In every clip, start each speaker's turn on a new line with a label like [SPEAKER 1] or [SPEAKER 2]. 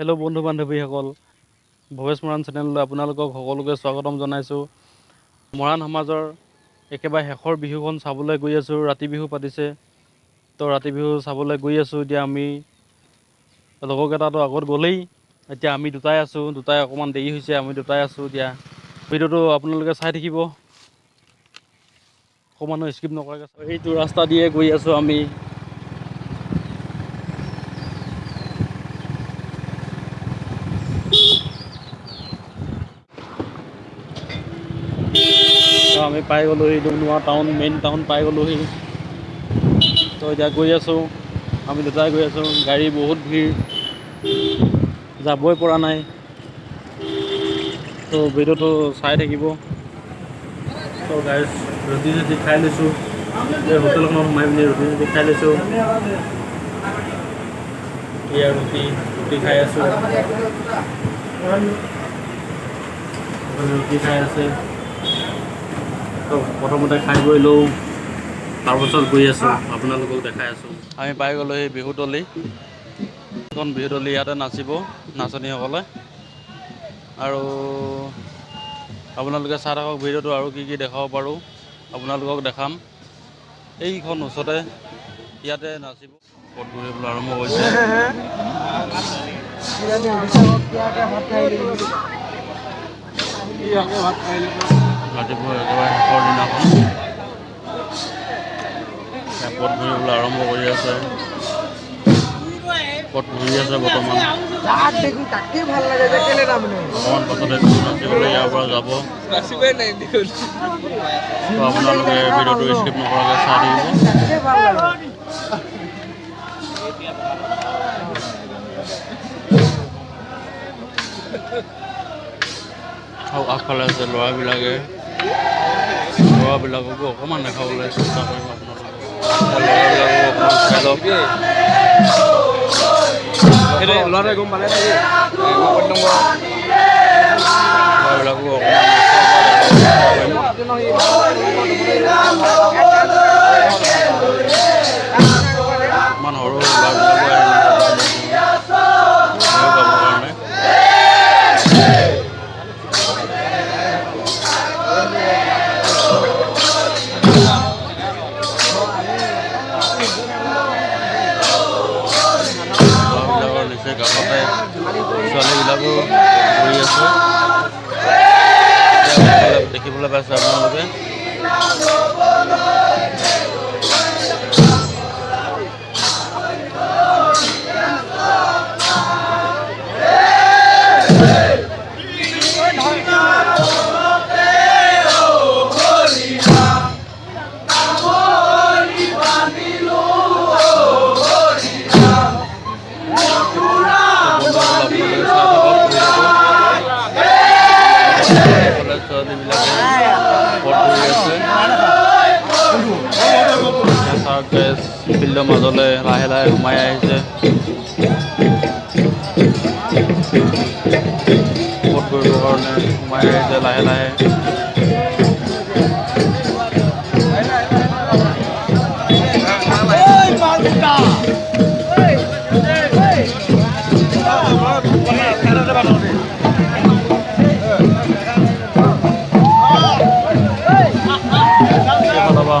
[SPEAKER 1] Hello' বন্ধু বান্ধৱীসকল, ভৱেশ মৰাণ চেনেললৈ আপোনালোকক সকলোকে স্বাগতম জনাইছোঁ। মৰাণ সমাজৰ একেবাৰে শেষৰ বিহুখন চাবলৈ গৈ আছোঁ। ৰাতি বিহু পাতিছে, তো ৰাতি বিহু চাবলৈ গৈ আছোঁ। এতিয়া আমি লগৰকেইটাতো আগত গ'লেই, এতিয়া আমি দুটাই আছোঁ। অকণমান দেৰি হৈছে, আমি দুটাই আছোঁ। এতিয়া ভিডিঅ'টো আপোনালোকে চাই থাকিব, অকণমানো স্কিপ নকৰাকৈ। এইটো ৰাস্তা দিয়ে গৈ আছোঁ আমি। আমি পাই গ'লোহি ডুমডুমা টাউন, মেইন টাউন পাই গ'লোহি। তো এতিয়া গৈ আছোঁ, আমি দুটাই গৈ আছোঁ। গাড়ী বহুত ভিৰ, যাবই পৰা নাই। তো ভিডিঅ'টো চাই থাকিব। তো গাইজ, ৰুটি চুটি খাই লৈছোঁ। এই হোটেলখনত সোমাই পিনি ৰুটি চুটি খাই লৈছোঁ। এয়া ৰুটি খাই আছোঁ। ৰুটি খাই আছে। তো প্ৰথমতে খাই বৈ লওঁ, তাৰপাছত গৈ আছোঁ, আপোনালোকক দেখাই আছোঁ। আমি পাই গ'লোঁ এই বিহুতলী। এখন বিহুতলী, ইয়াতে নাচিব নাচনীসকলে। আৰু আপোনালোকে চাই থাকক ভিডিঅ'টো, আৰু কি কি দেখাব পাৰোঁ আপোনালোকক দেখাম। এইখন ওচৰতে, ইয়াতে নাচিব। পট ঘূৰিবলৈ আৰম্ভ কৰিছে। ৰাতিপুৱা একেবাৰে শেষৰ দিনাখন পট ঘূৰিবলৈ আৰম্ভ কৰি আছে। পট ঘূৰি আছে বৰ্তমান। অকণমান পাছতে নাচিবলৈ ইয়াৰ পৰা যাব। তো আপোনালোকে ভিডিঅ'টো স্কিপ নকৰাকৈ চাই থাকিব। আৰু আগফালে আছে ল'ৰাবিলাককো অকণমান দেখাবলৈ চেষ্টা কৰিম আপোনালোকক। ল'ৰাবিলাককো অকণমান চাই লওক। ল'ৰাবিলাকো অকণমান অকণমান সৰু ল'ৰাবিলাকো কাৰণে। কাষতে ছোৱালীবিলাকো ঘূৰি আছে, দেখিবলৈ পাইছে আপোনালোকে। ফিল্ডৰ মাজলৈ লাহে লাহে সোমাই আহিছে। পট কৰিবৰ কাৰণে সোমাই আহিছে লাহে লাহে।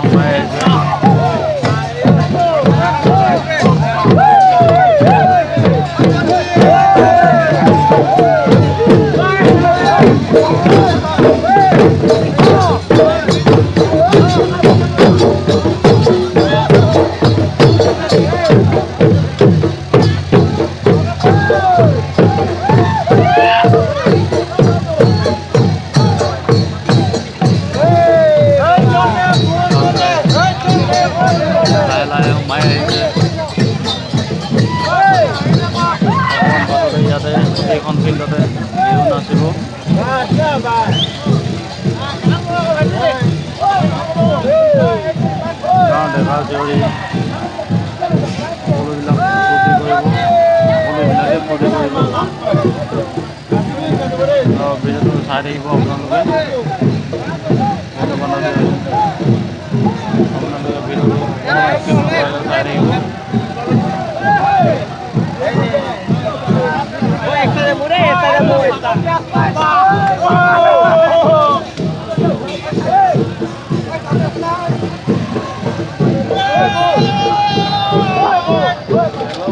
[SPEAKER 1] সোমাই আহিছে। এইখন ফিল্ডতে বিহু নাচিব। গাঁৱৰ ডেকা জীয়ৰী সকলোবিলাক ফূৰ্তি কৰিব, ভিডিঅ'টো চাই থাকিব আপোনালোকে। ভিডিঅ'টো চাই থাকিব।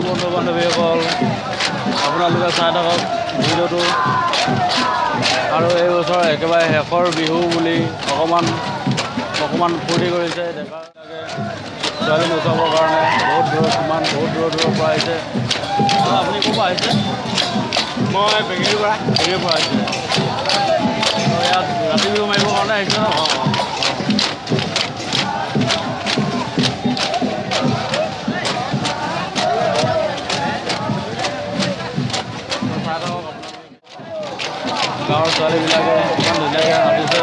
[SPEAKER 1] বন্ধু বান্ধৱীসকল আপোনালোকে চাই থাকক ভিডিঅ'টো আৰু এই বছৰ একেবাৰে শেষৰ বিহু বুলি অকণমান ফূৰ্তি কৰিছে ডেকাবিলাকে ছোৱালী নচাবৰ কাৰণে বহুত দূৰৰ পৰা আহিছে। আপুনি ক'ৰ পৰা আহিছে?
[SPEAKER 2] মই বেঙেৰীৰ পৰা
[SPEAKER 1] আহিছে। ইয়াত ৰাতি বিহু মাৰিবৰ কাৰণে আহিছে ন? গাঁৱৰ ছোৱালীবিলাকে ইমান ধুনীয়াকৈ নাচিছে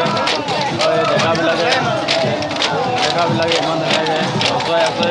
[SPEAKER 1] আৰু এই ডেকাবিলাকে ইমান ধুনীয়াকৈ নচুৱাই আছে।